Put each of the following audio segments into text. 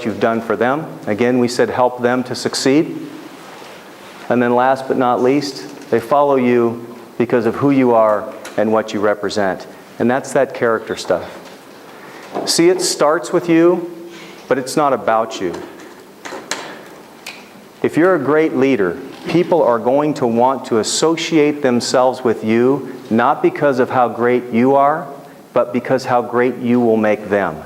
you've done for them. Again, we said help them to succeed. And then last but not least, they follow you because of who you are and what you represent. And that's that character stuff. See, it starts with you, but it's not about you. If you're a great leader, people are going to want to associate themselves with you, not because of how great you are, but because how great you will make them.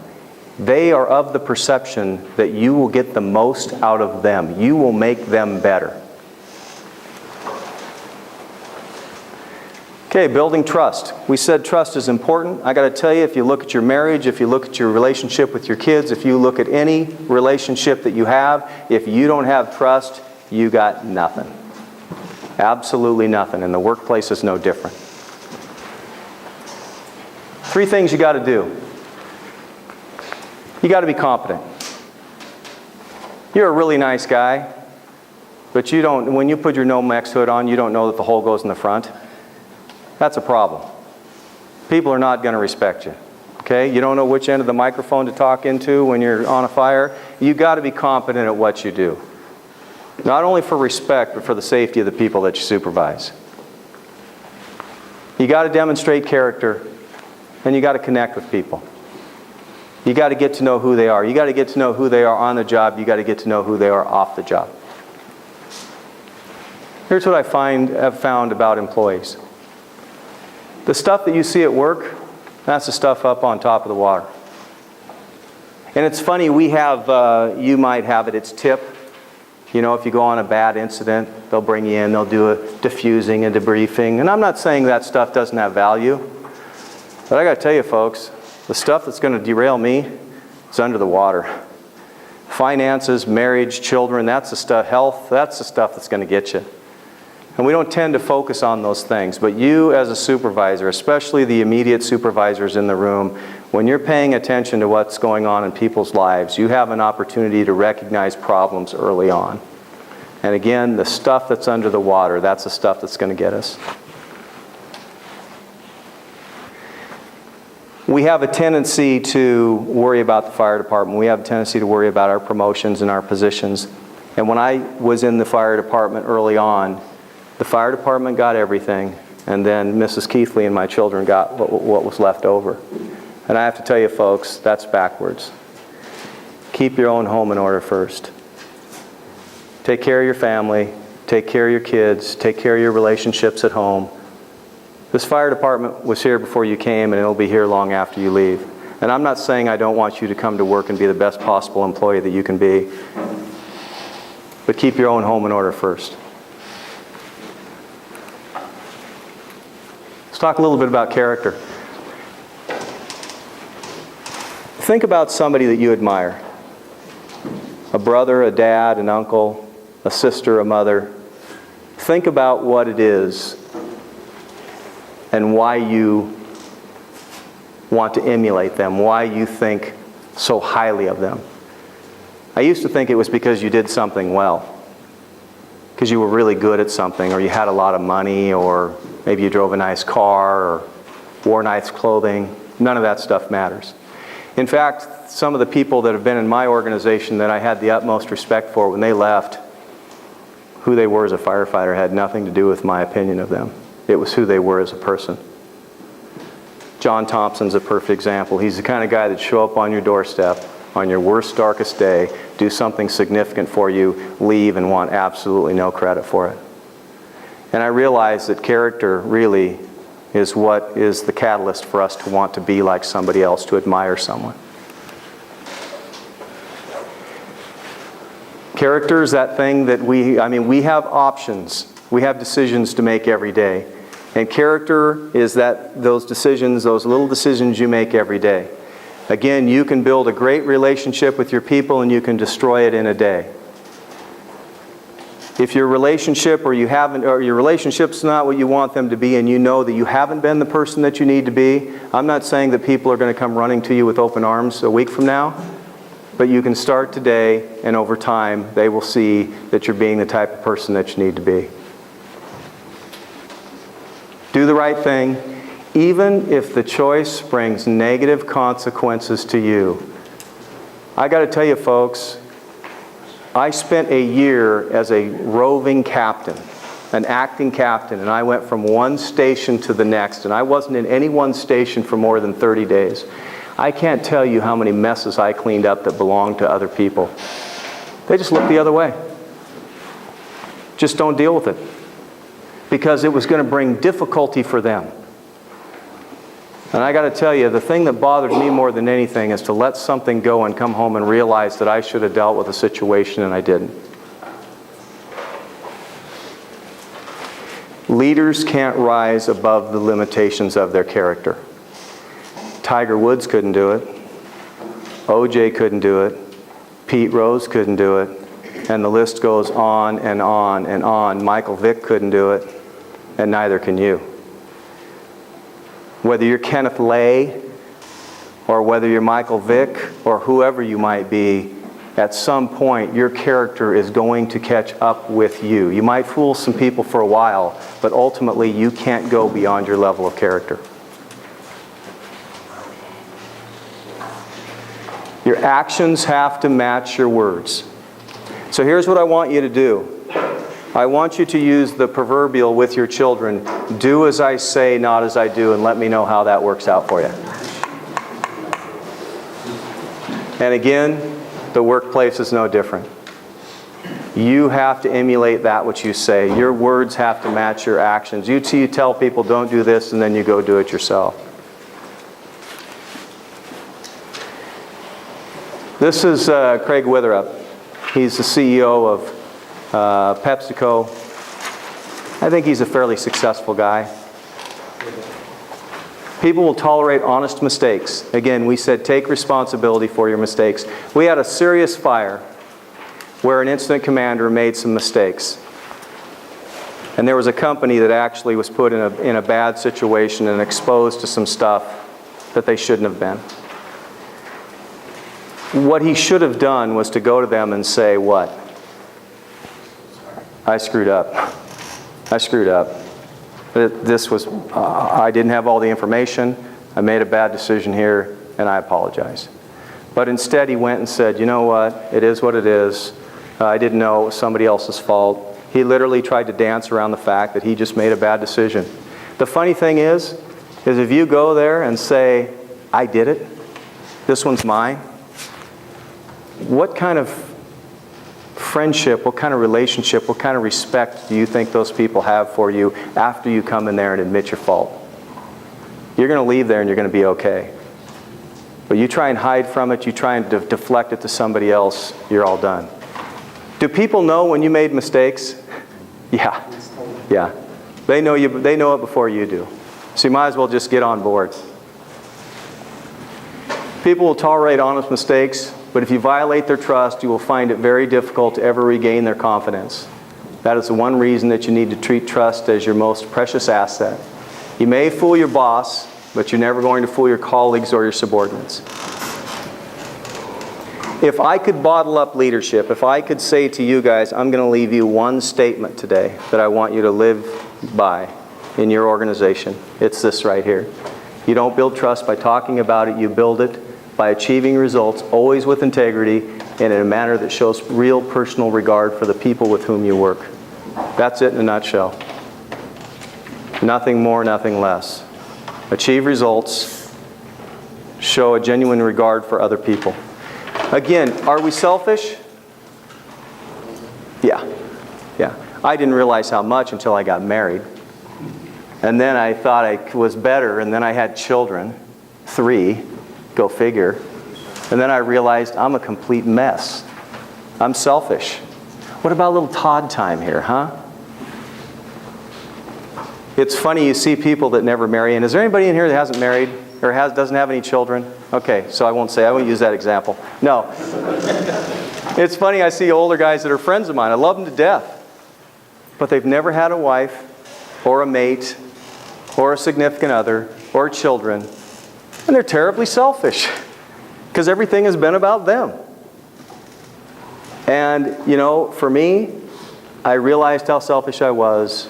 They are of the perception that you will get the most out of them. You will make them better. Okay, building trust. We said trust is important. I got to tell you, if you look at your marriage, if you look at your relationship with your kids, if you look at any relationship that you have, if you don't have trust, you got nothing. Absolutely nothing. And the workplace is no different. 3 things you got to do. You got to be competent. You're a really nice guy, but you don't, when you put your Nomex hood on, you don't know that the hole goes in the front. That's a problem. People are not going to respect you. Okay? You don't know which end of the microphone to talk into when you're on a fire. You got to be competent at what you do. Not only for respect, but for the safety of the people that you supervise. You got to demonstrate character, and you got to connect with people. You got to get to know who they are. You got to get to know who they are on the job. You got to get to know who they are off the job. Here's what I have found about employees. The stuff that you see at work, that's the stuff up on top of the water. And it's funny, we have, you might have it, it's tip. You know, if you go on a bad incident, they'll bring you in, they'll do a diffusing and debriefing. And I'm not saying that stuff doesn't have value. But I got to tell you, folks, the stuff that's going to derail me is under the water. Finances, marriage, children, that's the stuff, health, that's the stuff that's going to get you. And we don't tend to focus on those things. But you as a supervisor, especially the immediate supervisors in the room, when you're paying attention to what's going on in people's lives, you have an opportunity to recognize problems early on. And again, the stuff that's under the water, that's the stuff that's going to get us. We have a tendency to worry about the fire department. We have a tendency to worry about our promotions and our positions. And when I was in the fire department early on, the fire department got everything, and then Mrs. Keithley and my children got what was left over. And I have to tell you, folks, that's backwards. Keep your own home in order first. Take care of your family, take care of your kids, take care of your relationships at home. This fire department was here before you came, and it'll be here long after you leave. And I'm not saying I don't want you to come to work and be the best possible employee that you can be, but keep your own home in order first. Let's talk a little bit about character. Think about somebody that you admire. A brother, a dad, an uncle, a sister, a mother. Think about what it is and why you want to emulate them, why you think so highly of them. I used to think it was because you did something well, because you were really good at something, or you had a lot of money, or maybe you drove a nice car, or wore nice clothing. None of that stuff matters. In fact, some of the people that have been in my organization that I had the utmost respect for, when they left, who they were as a firefighter had nothing to do with my opinion of them. It was who they were as a person. John Thompson's a perfect example. He's the kind of guy that show up on your doorstep on your worst, darkest day, do something significant for you, leave, and want absolutely no credit for it. And I realize that character really is what is the catalyst for us to want to be like somebody else, to admire someone. Character is that thing that we have options. We have decisions to make every day. And character is those decisions, those little decisions you make every day. Again, you can build a great relationship with your people and you can destroy it in a day. If your relationship or your relationship's not what you want them to be, and you know that you haven't been the person that you need to be, I'm not saying that people are going to come running to you with open arms a week from now, but you can start today, and over time they will see that you're being the type of person that you need to be. Do the right thing, even if the choice brings negative consequences to you. I got to tell you, folks, I spent a year as a roving captain, an acting captain, and I went from one station to the next, and I wasn't in any one station for more than 30 days. I can't tell you how many messes I cleaned up that belonged to other people. They just looked the other way. Just don't deal with it. Because it was going to bring difficulty for them. And I got to tell you, the thing that bothered me more than anything is to let something go and come home and realize that I should have dealt with a situation and I didn't. Leaders can't rise above the limitations of their character. Tiger Woods couldn't do it. O.J. couldn't do it. Pete Rose couldn't do it. And the list goes on and on and on. Michael Vick couldn't do it, and neither can you. Whether you're Kenneth Lay, or whether you're Michael Vick, or whoever you might be, at some point your character is going to catch up with you. You might fool some people for a while, but ultimately you can't go beyond your level of character. Your actions have to match your words. So here's what I want you to do. I want you to use the proverbial with your children, do as I say, not as I do, and let me know how that works out for you. And again, the workplace is no different. You have to emulate that which you say. Your words have to match your actions. You tell people don't do this, and then you go do it yourself. This is Craig Witherup. He's the CEO of PepsiCo. I think he's a fairly successful guy. People will tolerate honest mistakes. Again, we said take responsibility for your mistakes. We had a serious fire where an incident commander made some mistakes. And there was a company that actually was put in a bad situation and exposed to some stuff that they shouldn't have been. What he should have done was to go to them and say, what? I screwed up. I screwed up. This was, I didn't have all the information. I made a bad decision here, and I apologize. But instead he went and said, you know what? It is what it is. I didn't know it was somebody else's fault. He literally tried to dance around the fact that he just made a bad decision. The funny thing is if you go there and say, I did it, this one's mine, what kind of friendship, what kind of relationship, what kind of respect do you think those people have for you after you come in there and admit your fault? You're going to leave there and you're going to be okay. But you try and hide from it, you try and deflect it to somebody else, you're all done. Do people know when you made mistakes? Yeah. Yeah. They know it before you do. So you might as well just get on board. People will tolerate honest mistakes, but if you violate their trust, you will find it very difficult to ever regain their confidence. That is the one reason that you need to treat trust as your most precious asset. You may fool your boss, but you're never going to fool your colleagues or your subordinates. If I could bottle up leadership, if I could say to you guys, I'm going to leave you one statement today that I want you to live by in your organization, it's this right here. You don't build trust by talking about it, you build it by achieving results, always with integrity, and in a manner that shows real personal regard for the people with whom you work. That's it in a nutshell. Nothing more, nothing less. Achieve results, show a genuine regard for other people. Again, are we selfish? Yeah. Yeah. I didn't realize how much until I got married. And then I thought I was better, and then I had children. 3. Go figure. And then I realized I'm a complete mess. I'm selfish. What about a little Todd time here, huh? It's funny, you see people that never marry. And is there anybody in here that hasn't married or doesn't have any children? Okay, so I won't use that example. No. It's funny, I see older guys that are friends of mine. I love them to death. But they've never had a wife or a mate or a significant other or children. And they're terribly selfish because everything has been about them. And, you know, for me, I realized how selfish I was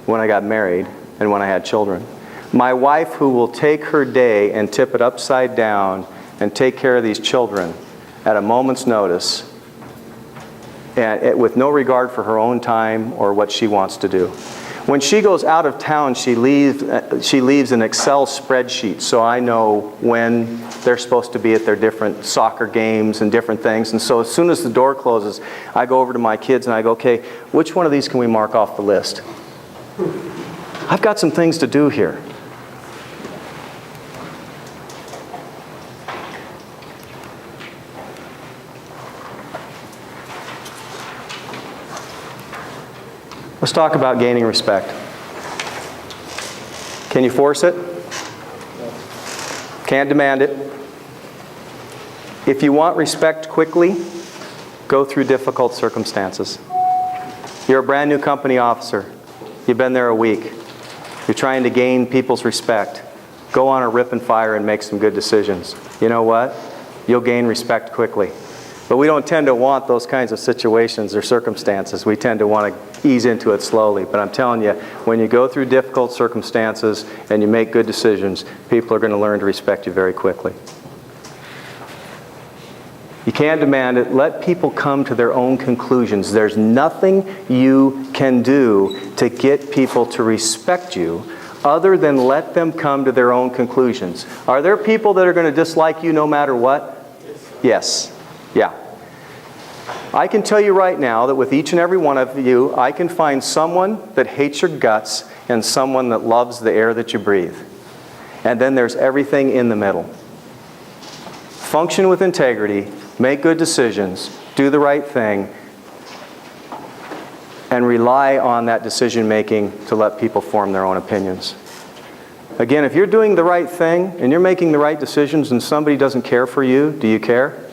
when I got married and when I had children. My wife, who will take her day and tip it upside down and take care of these children, at a moment's notice, and with no regard for her own time or what she wants to do. When she goes out of town, she leaves an Excel spreadsheet so I know when they're supposed to be at their different soccer games and different things. And so as soon as the door closes, I go over to my kids and I go, okay, which one of these can we mark off the list? I've got some things to do here. Let's talk about gaining respect. Can you force it? Can't demand it. If you want respect quickly, go through difficult circumstances. You're a brand new company officer. You've been there a week. You're trying to gain people's respect. Go on a rip and fire and make some good decisions. You know what? You'll gain respect quickly. But we don't tend to want those kinds of situations or circumstances. We tend to want to ease into it slowly. But I'm telling you, when you go through difficult circumstances and you make good decisions, people are going to learn to respect you very quickly. You can't demand it. Let people come to their own conclusions. There's nothing you can do to get people to respect you other than let them come to their own conclusions. Are there people that are going to dislike you no matter what? Yes. Yeah. I can tell you right now that with each and every one of you, I can find someone that hates your guts and someone that loves the air that you breathe. And then there's everything in the middle. Function with integrity, make good decisions, do the right thing, and rely on that decision making to let people form their own opinions. Again, if you're doing the right thing and you're making the right decisions and somebody doesn't care for you, do you care?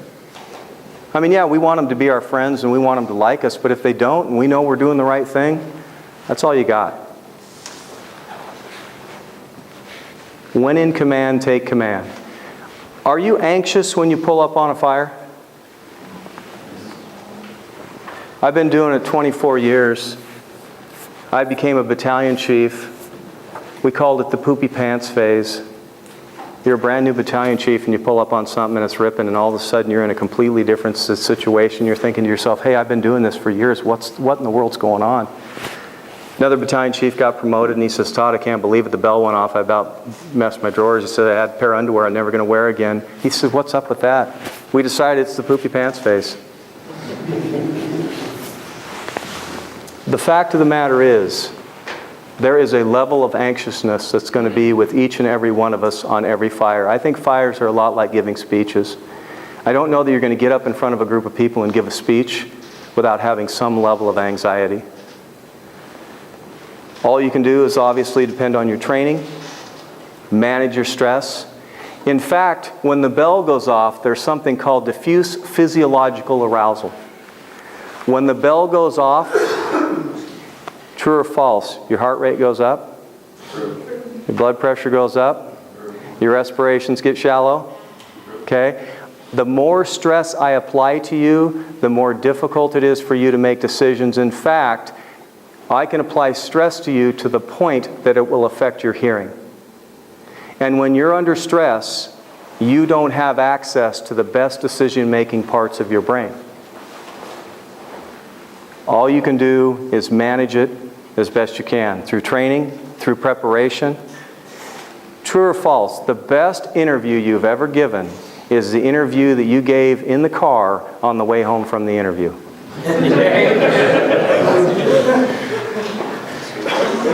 I mean, yeah, we want them to be our friends and we want them to like us, but if they don't and we know we're doing the right thing, that's all you got. When in command, take command. Are you anxious when you pull up on a fire? I've been doing it 24 years. I became a battalion chief. We called it the poopy pants phase. You're a brand new battalion chief and you pull up on something and it's ripping and all of a sudden you're in a completely different situation. You're thinking to yourself, hey, I've been doing this for years. What in the world's going on? Another battalion chief got promoted and he says, Todd, I can't believe it. The bell went off. I about messed my drawers. He said, I had a pair of underwear I'm never going to wear again. He said, what's up with that? We decided it's the poopy pants phase. The fact of the matter is, there is a level of anxiousness that's going to be with each and every one of us on every fire. I think fires are a lot like giving speeches. I don't know that you're going to get up in front of a group of people and give a speech without having some level of anxiety. All you can do is obviously depend on your training, manage your stress. In fact, when the bell goes off, there's something called diffuse physiological arousal. When the bell goes off, true or false, your heart rate goes up, your blood pressure goes up, your respirations get shallow, okay? The more stress I apply to you, the more difficult it is for you to make decisions. In fact, I can apply stress to you to the point that it will affect your hearing. And when you're under stress, you don't have access to the best decision-making parts of your brain. All you can do is manage it as best you can, through training, through preparation. True or false, the best interview you've ever given is the interview that you gave in the car on the way home from the interview.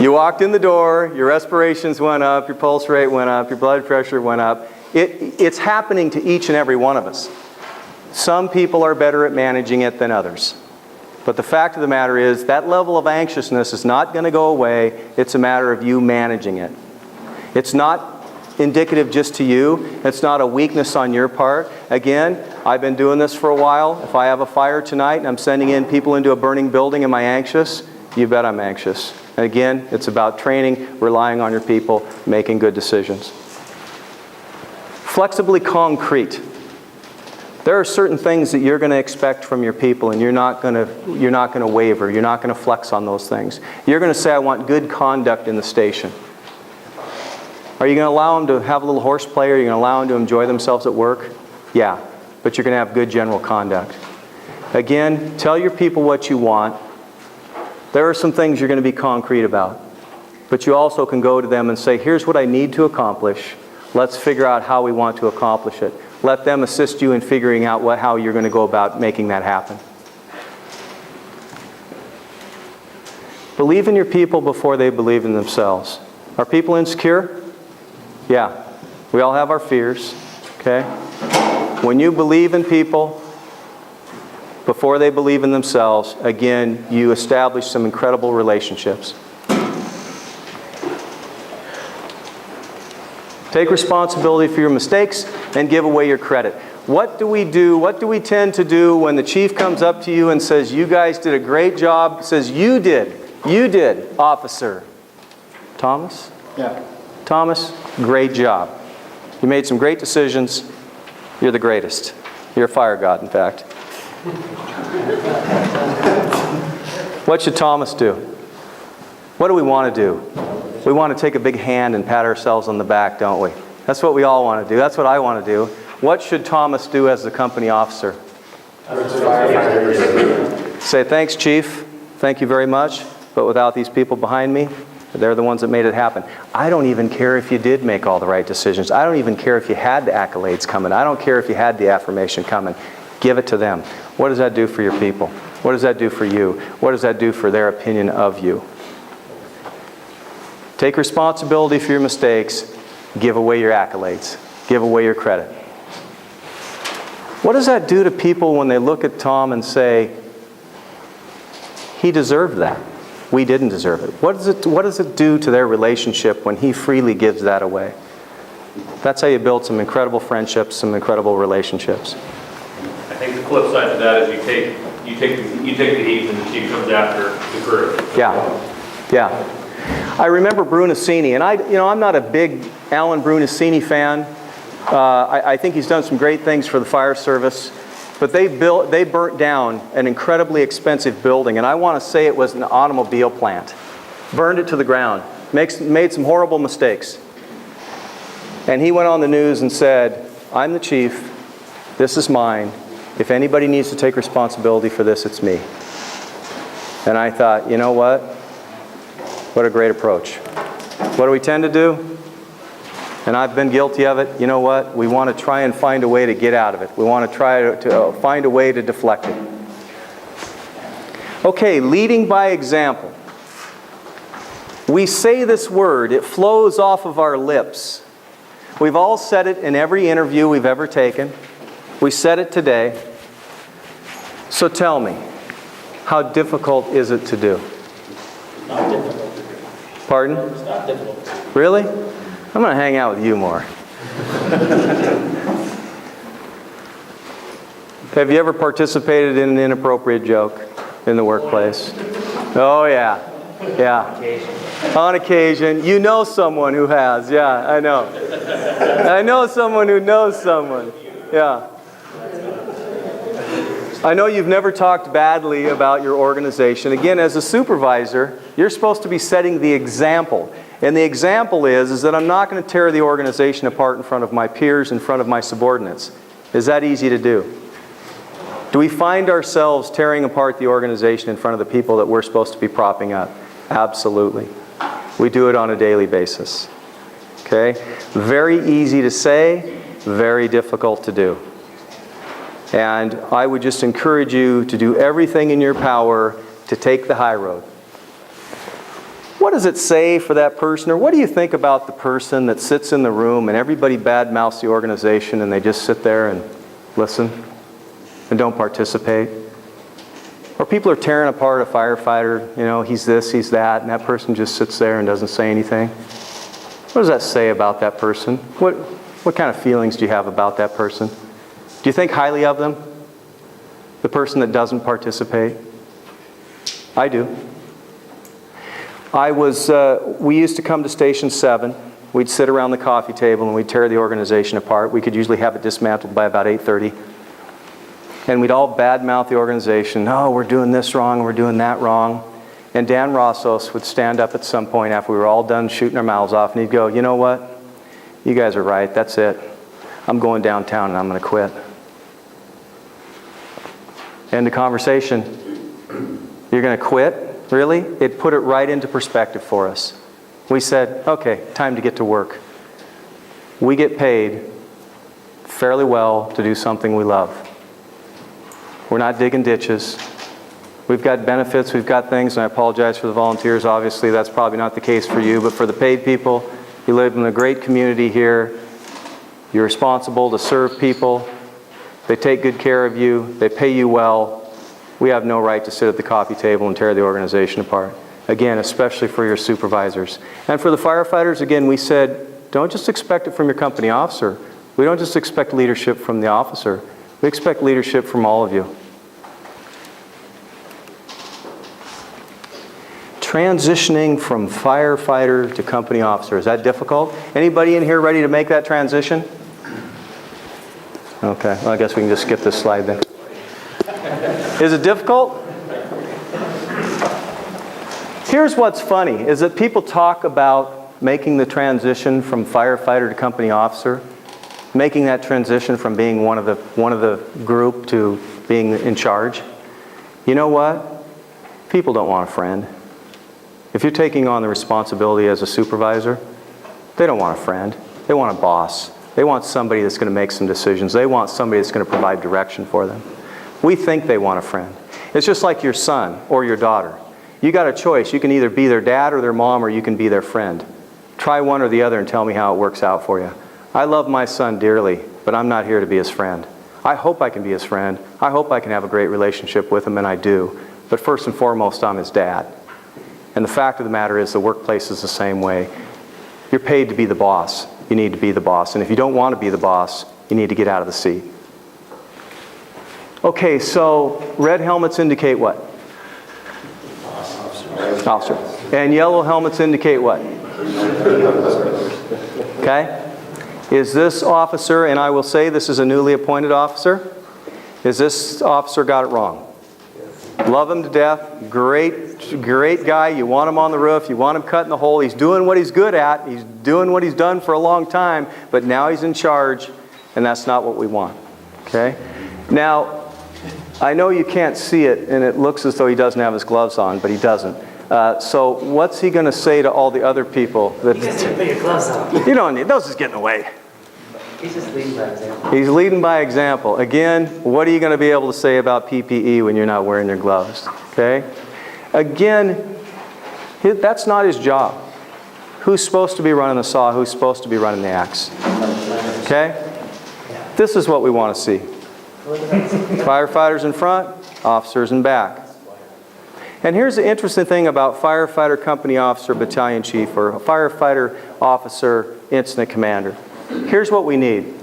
You walked in the door, your respirations went up, your pulse rate went up, your blood pressure went up. It's happening to each and every one of us. Some people are better at managing it than others. But the fact of the matter is, that level of anxiousness is not going to go away. It's a matter of you managing it. It's not indicative just to you. It's not a weakness on your part. Again, I've been doing this for a while. If I have a fire tonight and I'm sending in people into a burning building, am I anxious? You bet I'm anxious. And again, it's about training, relying on your people, making good decisions. Flexibly concrete. There are certain things that you're going to expect from your people, and you're not going to waver. You're not going to flex on those things. You're going to say, I want good conduct in the station. Are you going to allow them to have a little horseplay? Are you going to allow them to enjoy themselves at work? Yeah. but you're going to have good general conduct. Again, tell your people what you want. There are some things you're going to be concrete about. But you also can go to them and say, here's what I need to accomplish. Let's figure out how we want to accomplish it. Let them assist you in figuring out how you're going to go about making that happen. Believe in your people before they believe in themselves. Are people insecure? Yeah. We all have our fears. Okay? When you believe in people before they believe in themselves, again, you establish some incredible relationships. Take responsibility for your mistakes and give away your credit. What do we do? What do we tend to do when the chief comes up to you and says, you guys did a great job? Says, you did, officer. Thomas? Yeah. Thomas, great job. You made some great decisions. You're the greatest. You're a fire god, in fact. What should Thomas do? What do we want to do? We want to take a big hand and pat ourselves on the back, don't we? That's what we all want to do. That's what I want to do. What should Thomas do as the company officer? Say, thanks, Chief. Thank you very much. But without these people behind me, they're the ones that made it happen. I don't even care if you did make all the right decisions. I don't even care if you had the accolades coming. I don't care if you had the affirmation coming. Give it to them. What does that do for your people? What does that do for you? What does that do for their opinion of you? Take responsibility for your mistakes. Give away your accolades. Give away your credit. What does that do to people when they look at Tom and say, he deserved that? We didn't deserve it. What does it do to their relationship when he freely gives that away? That's how you build some incredible friendships, some incredible relationships. I think the flip side to that is you take the heat and the chief comes after the crew. Yeah. I remember Brunacini, and I'm not a big Alan Brunacini fan. I think he's done some great things for the fire service, but they burnt down an incredibly expensive building, and I want to say it was an automobile plant. Burned it to the ground. Made some horrible mistakes. And he went on the news and said, I'm the chief. This is mine. If anybody needs to take responsibility for this, it's me. And I thought, you know what? What a great approach. What do we tend to do? And I've been guilty of it. You know what? We want to try and find a way to get out of it. We want to try to find a way to deflect it. Okay, leading by example. We say this word. It flows off of our lips. We've all said it in every interview we've ever taken. We said it today. So tell me, how difficult is it to do? Not difficult. Pardon? It's not difficult. Really? I'm going to hang out with you more. Have you ever participated in an inappropriate joke in the workplace? Oh, yeah. Yeah. On occasion. You know someone who has. Yeah, I know. I know someone who knows someone. Yeah. I know you've never talked badly about your organization. Again, as a supervisor, you're supposed to be setting the example. And the example is that I'm not going to tear the organization apart in front of my peers, in front of my subordinates. Is that easy to do? Do we find ourselves tearing apart the organization in front of the people that we're supposed to be propping up? Absolutely. We do it on a daily basis. Okay? Very easy to say, very difficult to do. And I would just encourage you to do everything in your power to take the high road. What does it say for that person? Or what do you think about the person that sits in the room and everybody badmouths the organization and they just sit there and listen and don't participate? Or people are tearing apart a firefighter, he's this, he's that, and that person just sits there and doesn't say anything. What does that say about that person? What kind of feelings do you have about that person? Do you think highly of them? The person that doesn't participate? I do. We used to come to Station 7. We'd sit around the coffee table and we'd tear the organization apart. We could usually have it dismantled by about 8:30. And we'd all badmouth the organization. Oh, we're doing this wrong, we're doing that wrong. And Dan Rossos would stand up at some point after we were all done shooting our mouths off and he'd go, you know what? You guys are right, that's it. I'm going downtown and I'm going to quit. End of conversation. You're going to quit? Really? It put it right into perspective for us. We said, okay, time to get to work. We get paid fairly well to do something we love. We're not digging ditches. We've got benefits, we've got things, and I apologize for the volunteers. Obviously, that's probably not the case for you, but for the paid people, you live in a great community here. You're responsible to serve people. They take good care of you. They pay you well. We have no right to sit at the coffee table and tear the organization apart. Again, especially for your supervisors. And for the firefighters, again, we said, don't just expect it from your company officer. We don't just expect leadership from the officer. We expect leadership from all of you. Transitioning from firefighter to company officer, is that difficult? Anybody in here ready to make that transition? Okay, well, I guess we can just skip this slide then. Is it difficult? Here's what's funny, is that people talk about making the transition from firefighter to company officer, making that transition from being one of the group to being in charge. You know what? People don't want a friend. If you're taking on the responsibility as a supervisor, they don't want a friend. They want a boss. They want somebody that's going to make some decisions. They want somebody that's going to provide direction for them. We think they want a friend. It's just like your son or your daughter. You got a choice. You can either be their dad or their mom, or you can be their friend. Try one or the other and tell me how it works out for you. I love my son dearly, but I'm not here to be his friend. I hope I can be his friend. I hope I can have a great relationship with him, and I do. But first and foremost, I'm his dad. And the fact of the matter is the workplace is the same way. You're paid to be the boss. You need to be the boss. And if you don't want to be the boss, you need to get out of the seat. Okay, so red helmets indicate what? Officer. And yellow helmets indicate what? Okay? Is this officer, and I will say this is a newly appointed officer, is this officer got it wrong? Love him to death. Great guy. You want him on the roof. You want him cutting the hole. He's doing what he's good at. He's doing what he's done for a long time. But now he's in charge, and that's not what we want. Okay? Now, I know you can't see it, and it looks as though he doesn't have his gloves on, but he doesn't. So what's he going to say to all the other people? That, You guys didn't put your gloves on. you don't need those. Is getting away. He's just leading by example. He's leading by example. Again, what are you going to be able to say about PPE when you're not wearing your gloves? Okay? Again, that's not his job. Who's supposed to be running the saw? Who's supposed to be running the axe? Okay? This is what we want to see. Firefighters in front, officers in back. And here's the interesting thing about firefighter company officer, battalion chief, or firefighter officer, incident commander. Here's what we need.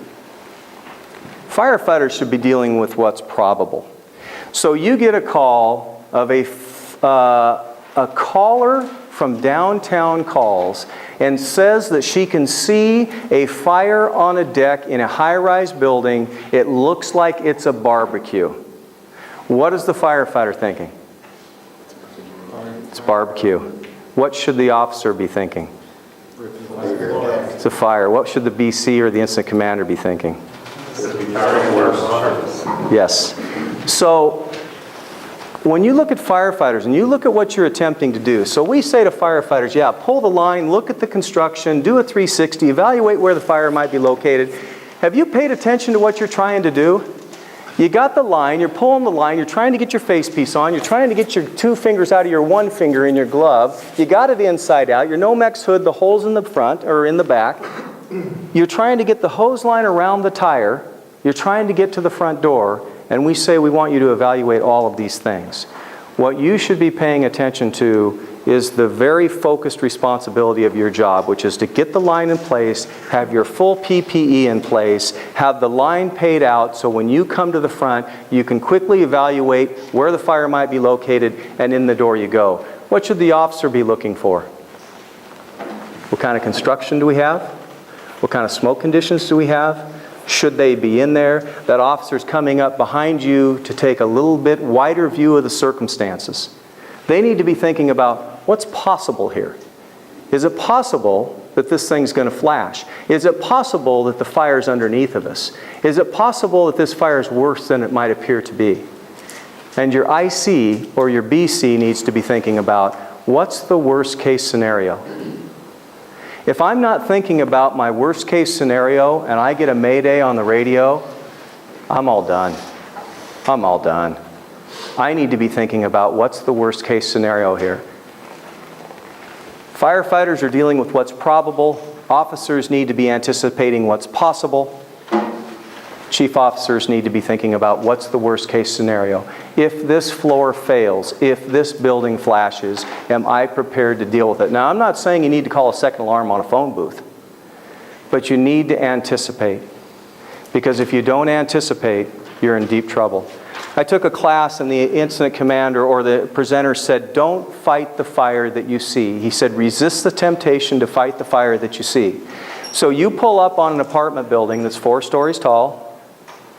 Firefighters should be dealing with what's probable. So you get a call of a caller from downtown calls and says that she can see a fire on a deck in a high-rise building. It looks like it's a barbecue. What is the firefighter thinking? It's barbecue. What should the officer be thinking? It's a fire. What should the BC or the incident commander be thinking? Yes. So when you look at firefighters and you look at what you're attempting to do, so we say to firefighters, yeah, pull the line, look at the construction, do a 360, evaluate where the fire might be located. Have you paid attention to what you're trying to do? You got the line, you're pulling the line, you're trying to get your face piece on, you're trying to get your two fingers out of your one finger in your glove, you got it inside out, your Nomex hood, the hole's in the front or in the back, you're trying to get the hose line around the tire, you're trying to get to the front door, and we say we want you to evaluate all of these things. What you should be paying attention to is the very focused responsibility of your job, which is to get the line in place, have your full PPE in place, have the line paid out so when you come to the front, you can quickly evaluate where the fire might be located, and in the door you go. What should the officer be looking for? What kind of construction do we have? What kind of smoke conditions do we have? Should they be in there? That officer's coming up behind you to take a little bit wider view of the circumstances. They need to be thinking about what's possible here. Is it possible that this thing's going to flash? Is it possible that the fire's underneath of us? Is it possible that this fire is worse than it might appear to be? And your IC or your BC needs to be thinking about, what's the worst case scenario? If I'm not thinking about my worst case scenario and I get a mayday on the radio, I'm all done. I'm all done. I need to be thinking about what's the worst case scenario here. Firefighters are dealing with what's probable. Officers need to be anticipating what's possible. Chief officers need to be thinking about what's the worst case scenario. If this floor fails, if this building flashes, am I prepared to deal with it? Now, I'm not saying you need to call a second alarm on a phone booth, but you need to anticipate. Because if you don't anticipate, you're in deep trouble. I took a class and the incident commander or the presenter said, don't fight the fire that you see. He said, resist the temptation to fight the fire that you see. So you pull up on an apartment building that's 4 stories tall,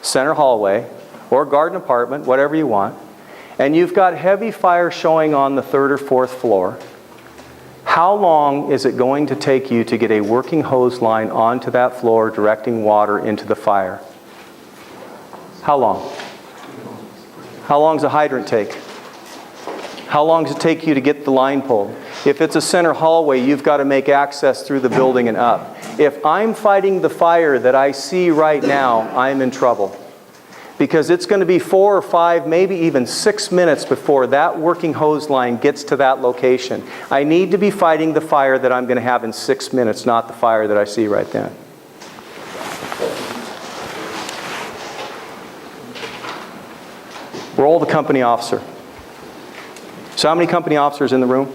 center hallway, or garden apartment, whatever you want, and you've got heavy fire showing on the 3rd or 4th floor. How long is it going to take you to get a working hose line onto that floor directing water into the fire? How long? How long does a hydrant take? How long does it take you to get the line pulled? If it's a center hallway, you've got to make access through the building and up. If I'm fighting the fire that I see right now, I'm in trouble. Because it's going to be 4 or 5, maybe even 6 minutes before that working hose line gets to that location. I need to be fighting the fire that I'm going to have in 6 minutes, not the fire that I see right then. Role of the company officer. So how many company officers in the room?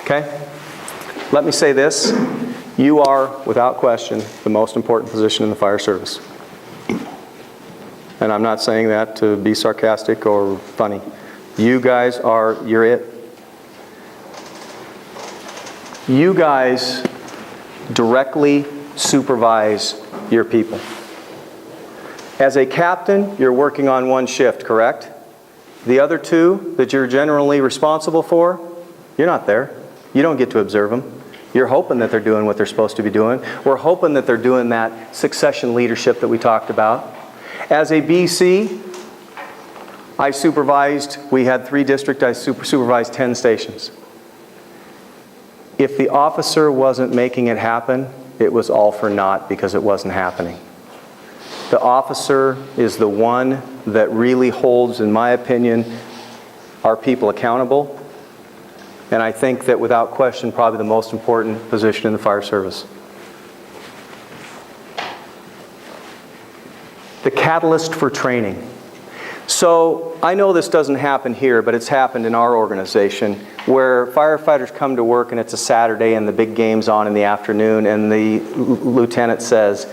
Okay. Let me say this. You are, without question, the most important position in the fire service. And I'm not saying that to be sarcastic or funny. You guys are, you're it. You guys directly supervise your people. As a captain, you're working on one shift, correct? The other 2 that you're generally responsible for, you're not there. You don't get to observe them. You're hoping that they're doing what they're supposed to be doing. We're hoping that they're doing that succession leadership that we talked about. As a BC, I supervised, we had 3 districts, I supervised 10 stations. If the officer wasn't making it happen, it was all for naught because it wasn't happening. The officer is the one that really holds, in my opinion, our people accountable. And I think that without question, probably the most important position in the fire service. The catalyst for training. So I know this doesn't happen here, but it's happened in our organization where firefighters come to work and it's a Saturday and the big game's on in the afternoon and the lieutenant says,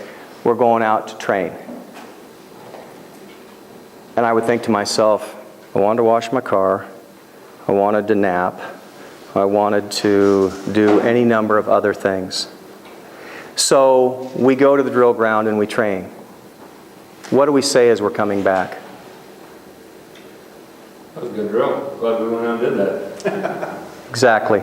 we're going out to train. And I would think to myself, I wanted to wash my car, I wanted to nap, I wanted to do any number of other things. So we go to the drill ground and we train. What do we say as we're coming back? That was a good drill. Glad we went out and did that. Exactly.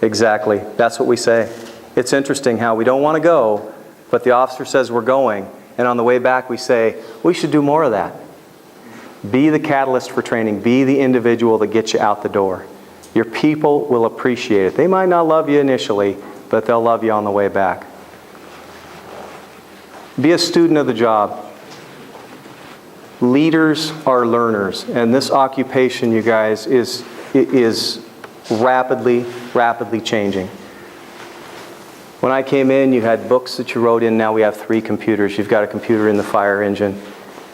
Exactly. That's what we say. It's interesting how we don't want to go, but the officer says we're going, and on the way back we say, we should do more of that. Be the catalyst for training. Be the individual that gets you out the door. Your people will appreciate it. They might not love you initially, but they'll love you on the way back. Be a student of the job. Leaders are learners, and this occupation, you guys, is rapidly changing. When I came in, you had books that you wrote in. Now we have 3 computers. You've got a computer in the fire engine.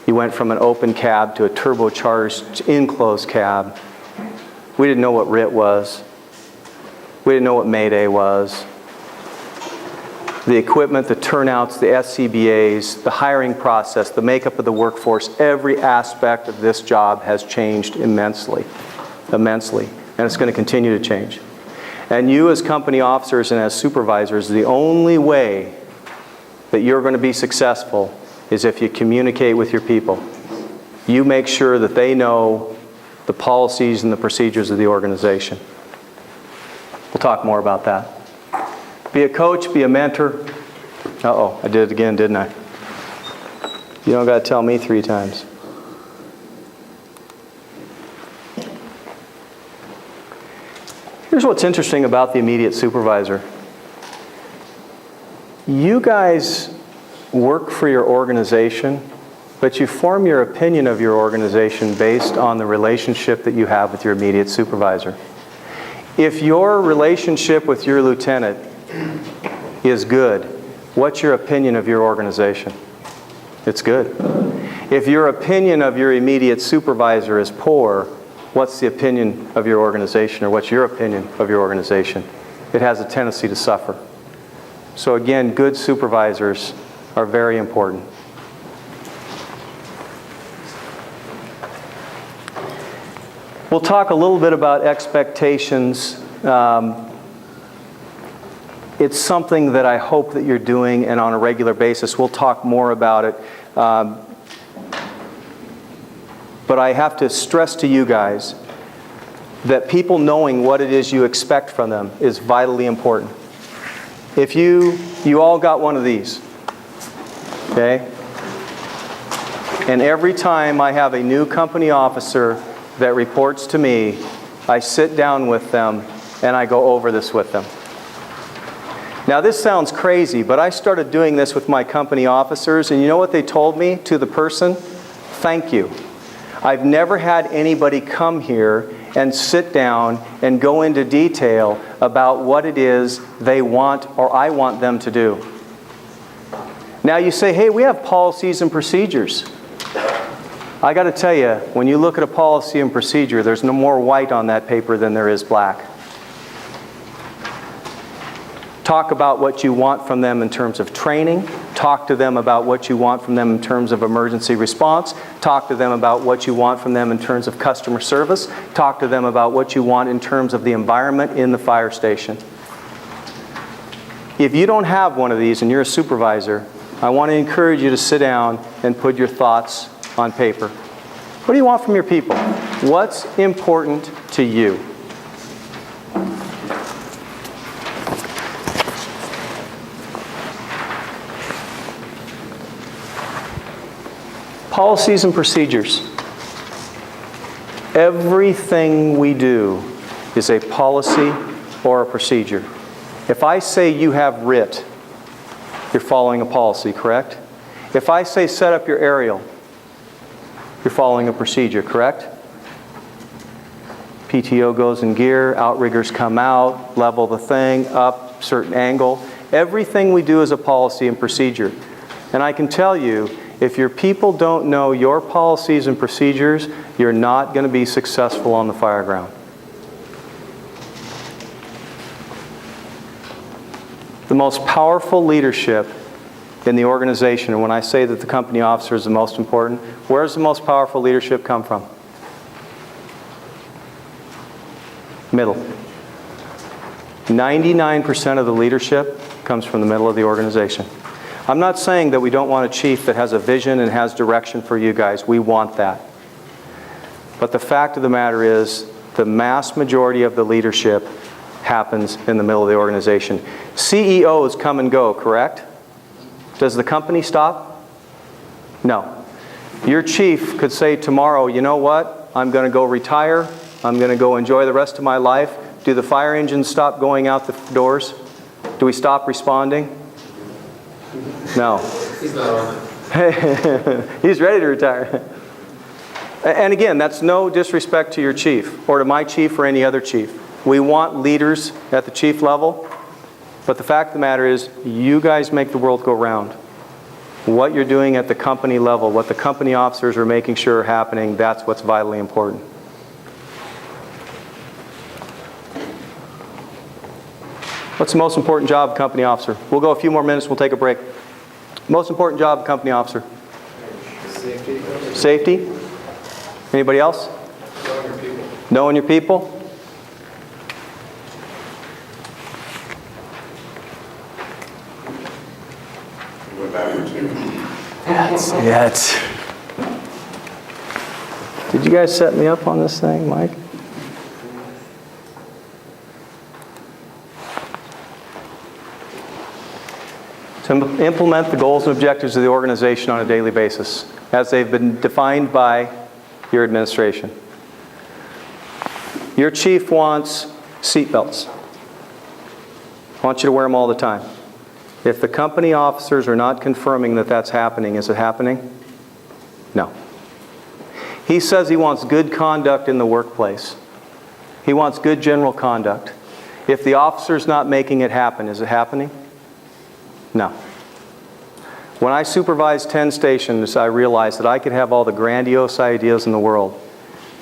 You went from an open cab to a turbocharged enclosed cab. We didn't know what RIT was. We didn't know what Mayday was. The equipment, the turnouts, the SCBAs, the hiring process, the makeup of the workforce, every aspect of this job has changed immensely. And it's going to continue to change. And you as company officers and as supervisors, the only way that you're going to be successful is if you communicate with your people. You make sure that they know the policies and the procedures of the organization. We'll talk more about that. Be a coach, be a mentor. Uh-oh, I did it again, didn't I? You don't got to tell me 3 times. Here's what's interesting about the immediate supervisor. You guys work for your organization, but you form your opinion of your organization based on the relationship that you have with your immediate supervisor. If your relationship with your lieutenant is good, what's your opinion of your organization? It's good. If your opinion of your immediate supervisor is poor, what's the opinion of your organization, or what's your opinion of your organization? It has a tendency to suffer. So again, good supervisors are very important. We'll talk a little bit about expectations. It's something that I hope that you're doing, and on a regular basis. We'll talk more about it. But I have to stress to you guys that people knowing what it is you expect from them is vitally important. If you all got one of these, okay? And every time I have a new company officer that reports to me, I sit down with them and I go over this with them. Now this sounds crazy, but I started doing this with my company officers, and you know what they told me to the person? Thank you. I've never had anybody come here and sit down and go into detail about what it is they want or I want them to do. Now you say, hey, we have policies and procedures. I got to tell you, when you look at a policy and procedure, there's no more white on that paper than there is black. Talk about what you want from them in terms of training. Talk to them about what you want from them in terms of emergency response. Talk to them about what you want from them in terms of customer service. Talk to them about what you want in terms of the environment in the fire station. If you don't have one of these and you're a supervisor, I want to encourage you to sit down and put your thoughts on paper. What do you want from your people? What's important to you? Policies and procedures. Everything we do is a policy or a procedure. If I say you have writ, you're following a policy, correct? If I say set up your aerial, you're following a procedure, correct? PTO goes in gear, outriggers come out, level the thing, up, certain angle. Everything we do is a policy and procedure. And I can tell you, if your people don't know your policies and procedures, you're not going to be successful on the fire ground. The most powerful leadership in the organization, and when I say that the company officer is the most important, where does the most powerful leadership come from? Middle. 99% of the leadership comes from the middle of the organization. I'm not saying that we don't want a chief that has a vision and has direction for you guys. We want that. But the fact of the matter is, the mass majority of the leadership happens in the middle of the organization. CEOs come and go, correct? Does the company stop? No. Your chief could say tomorrow, you know what? I'm going to go retire. I'm going to go enjoy the rest of my life. Do the fire engines stop going out the doors? Do we stop responding? No. He's not on it. He's ready to retire. And again, that's no disrespect to your chief or to my chief or any other chief. We want leaders at the chief level, but the fact of the matter is, you guys make the world go round. What you're doing at the company level, what the company officers are making sure are happening, that's what's vitally important. What's the most important job of a company officer? We'll go a few more minutes, we'll take a break. Most important job of a company officer? Safety. Safety? Anybody else? Knowing your people. Knowing your people? Went backwards here. That's it. Did you guys set me up on this thing, Mike? To implement the goals and objectives of the organization on a daily basis, as they've been defined by your administration. Your chief wants Seatbelts. I want you to wear them all the time. If the company officers are not confirming that that's happening, is it happening? No. He says he wants good conduct in the workplace. He wants good general conduct. If the officer's not making it happen, is it happening? No. When I supervised 10 stations, I realized that I could have all the grandiose ideas in the world,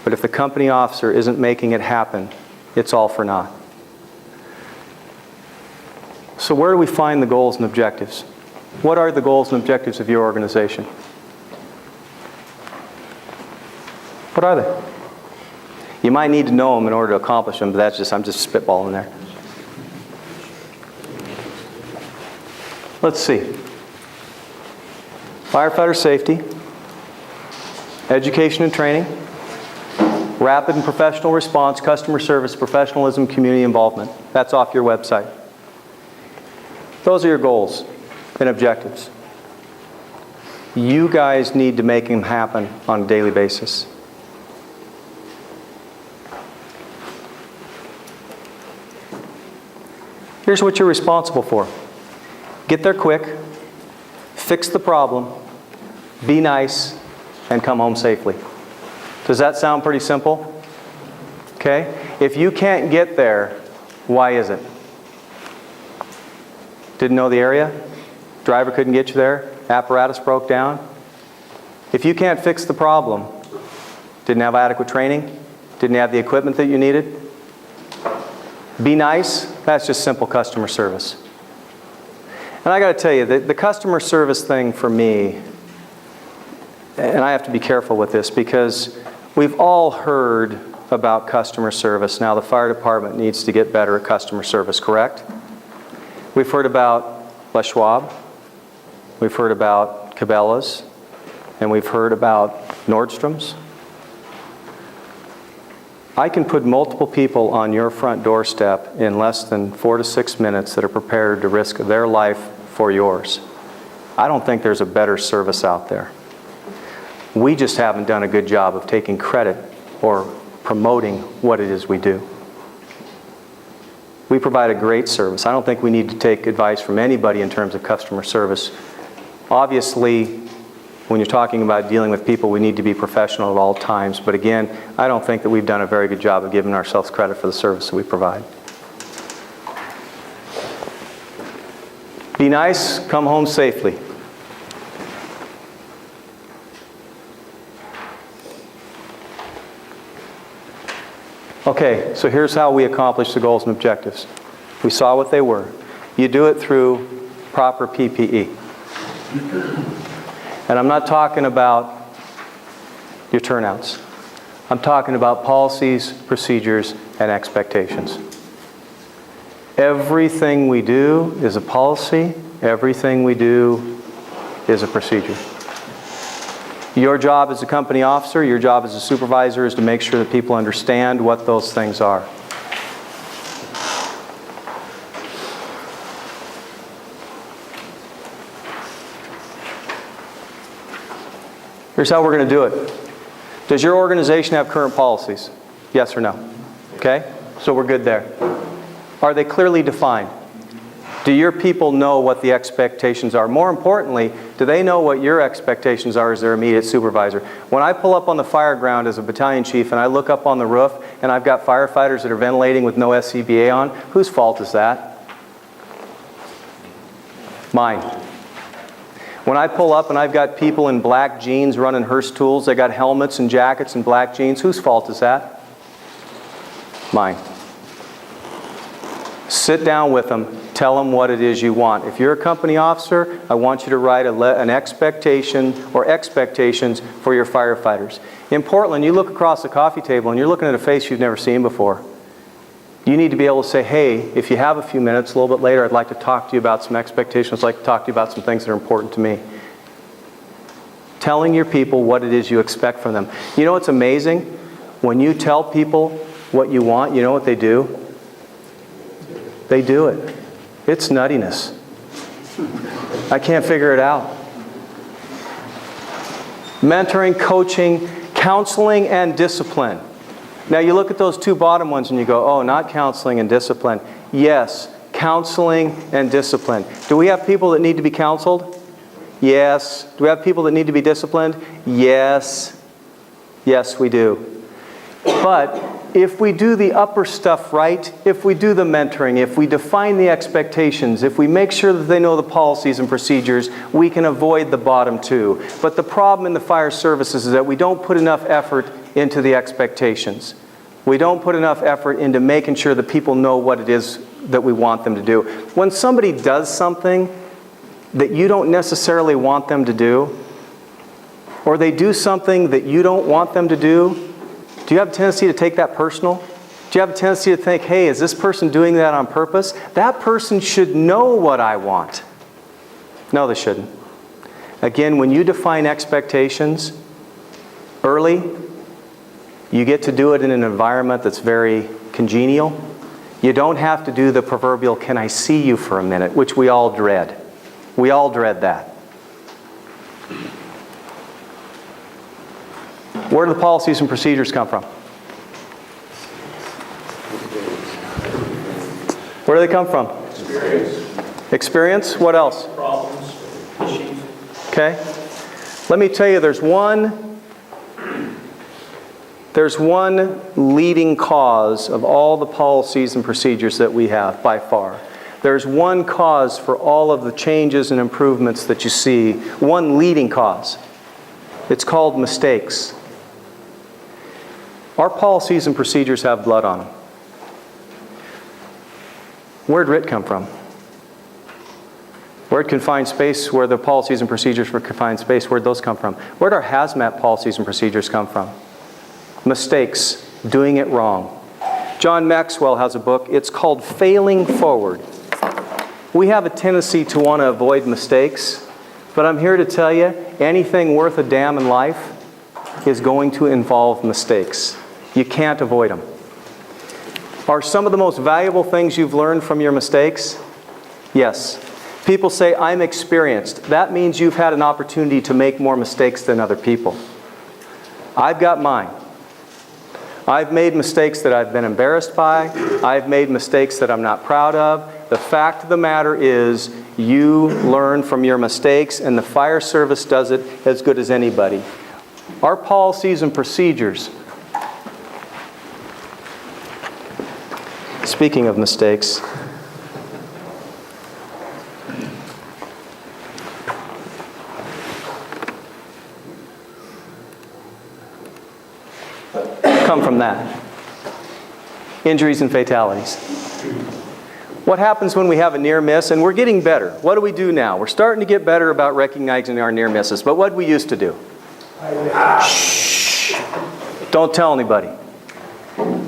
but if the company officer isn't making it happen, it's all for naught. So where do we find the goals and objectives? What are the goals and objectives of your organization? What are they? You might need to know them in order to accomplish them, but I'm just spitballing there. Let's see. Firefighter safety, education and training, rapid and professional response, customer service, professionalism, community involvement. That's off your website. Those are your goals and objectives. You guys need to make them happen on a daily basis. Here's what you're responsible for. Get there quick, fix the problem, be nice, and come home safely. Does that sound pretty simple? Okay? If you can't get there, why is it? Didn't know the area? Driver couldn't get you there? Apparatus broke down? If you can't fix the problem, didn't have adequate training? Didn't have the equipment that you needed? Be nice? That's just simple customer service. And I got to tell you, the customer service thing for me, and I have to be careful with this because we've all heard about customer service. Now the fire department needs to get better at customer service, correct? We've heard about Les Schwab, we've heard about Cabela's, and we've heard about Nordstrom's. I can put multiple people on your front doorstep in less than 4 to 6 minutes that are prepared to risk their life for yours. I don't think there's a better service out there. We just haven't done a good job of taking credit or promoting what it is we do. We provide a great service. I don't think we need to take advice from anybody in terms of customer service. Obviously, when you're talking about dealing with people, we need to be professional at all times. But again, I don't think that we've done a very good job of giving ourselves credit for the service that we provide. Be nice, come home safely. Okay, so here's how we accomplish the goals and objectives. We saw what they were. You do it through proper PPE. And I'm not talking about your turnouts. I'm talking about policies, procedures, and expectations. Everything we do is a policy. Everything we do is a procedure. Your job as a company officer, your job as a supervisor is to make sure that people understand what those things are. Here's how we're going to do it. Does your organization have current policies? Yes or no? Okay? So we're good there. Are they clearly defined? Do your people know what the expectations are? More importantly, do they know what your expectations are as their immediate supervisor? When I pull up on the fire ground as a battalion chief and I look up on the roof and I've got firefighters that are ventilating with no SCBA on, whose fault is that? Mine. When I pull up and I've got people in black jeans running Hurst tools, they got helmets and jackets and black jeans, whose fault is that? Mine. Sit down with them, tell them what it is you want. If you're a company officer, I want you to write an expectation or expectations for your firefighters. In Portland, you look across the coffee table and you're looking at a face you've never seen before. You need to be able to say, hey, if you have a few minutes, a little bit later, I'd like to talk to you about some expectations. I'd like to talk to you about some things that are important to me. Telling your people what it is you expect from them. You know what's amazing? When you tell people what you want, you know what they do? They do it. It's nuttiness. I can't figure it out. Mentoring, coaching, counseling, and discipline. Now you look at those two bottom ones and you go, oh, not counseling and discipline. Yes, counseling and discipline. Do we have people that need to be counseled? Yes. Do we have people that need to be disciplined? Yes. Yes, we do. But if we do the upper stuff right, if we do the mentoring, if we define the expectations, if we make sure that they know the policies and procedures, we can avoid the bottom two. But the problem in the fire services is that we don't put enough effort into the expectations. We don't put enough effort into making sure that people know what it is that we want them to do. When somebody does something that you don't necessarily want them to do, or they do something that you don't want them to do you have a tendency to take that personal? Do you have a tendency to think, hey, is this person doing that on purpose? That person should know what I want. No, they shouldn't. Again, when you define expectations early, you get to do it in an environment that's very congenial. You don't have to do the proverbial, can I see you for a minute, which we all dread. We all dread that. Where do the policies and procedures come from? Where do they come from? Experience. Experience? What else? Problems, issues. Okay. Let me tell you, there's one leading cause of all the policies and procedures that we have, by far. There's one cause for all of the changes and improvements that you see. One leading cause. It's called mistakes. Our policies and procedures have blood on them. Where'd RIT come from? Where'd confined space, where the policies and procedures for confined space, where'd those come from? Where'd our hazmat policies and procedures come from? Mistakes, doing it wrong. John Maxwell has a book, it's called Failing Forward. We have a tendency to want to avoid mistakes, but I'm here to tell you, anything worth a damn in life is going to involve mistakes. You can't avoid them. Are some of the most valuable things you've learned from your mistakes? Yes. People say, I'm experienced. That means you've had an opportunity to make more mistakes than other people. I've got mine. I've made mistakes that I've been embarrassed by. I've made mistakes that I'm not proud of. The fact of the matter is, you learn from your mistakes, and the fire service does it as good as anybody. Our policies and procedures. Speaking of mistakes, come from that. Injuries and fatalities. What happens when we have a near miss? And we're getting better. What do we do now? We're starting to get better about recognizing our near misses. But what did we used to do? Shh. Don't tell anybody.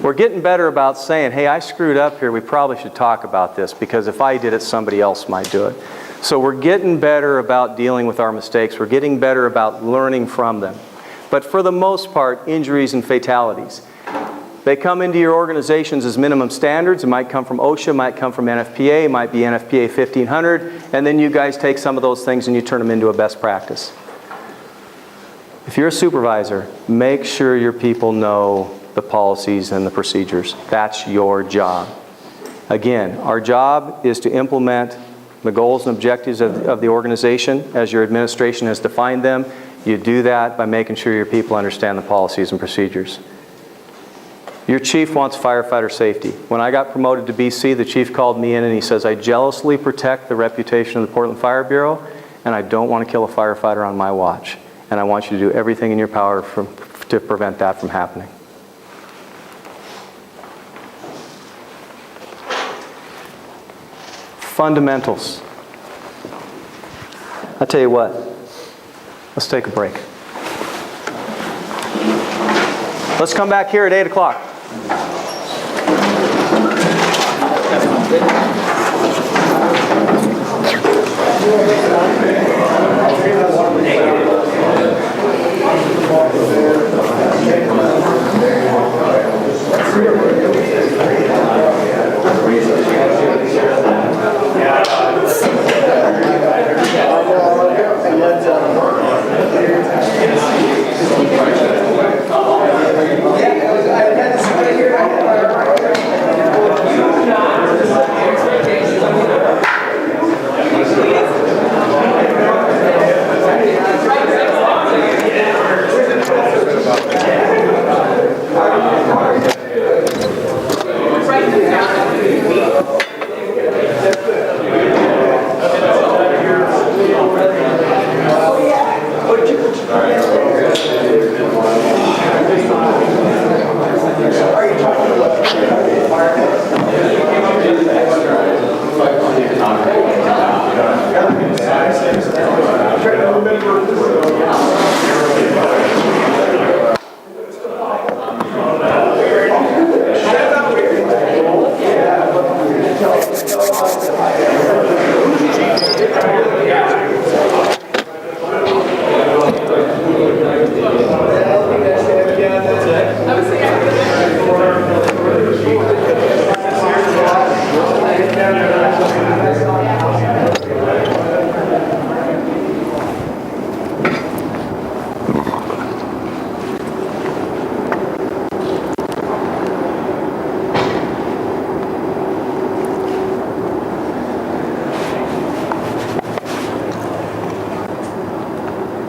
We're getting better about saying, hey, I screwed up here. We probably should talk about this, because if I did it, somebody else might do it. So we're getting better about dealing with our mistakes. We're getting better about learning from them. But for the most part, injuries and fatalities. They come into your organizations as minimum standards. It might come from OSHA, might come from NFPA, it might be NFPA 1500, and then you guys take some of those things and you turn them into a best practice. If you're a supervisor, make sure your people know the policies and the procedures. That's your job. Again, our job is to implement the goals and objectives of the organization as your administration has defined them. You do that by making sure your people understand the policies and procedures. Your chief wants firefighter safety. When I got promoted to BC, the chief called me in and he says, I jealously protect the reputation of the Portland Fire Bureau, and I don't want to kill a firefighter on my watch. And I want you to do everything in your power to prevent that from happening. Fundamentals. I'll tell you what, let's take a break. Let's come back here at 8 o'clock.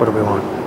What do we want?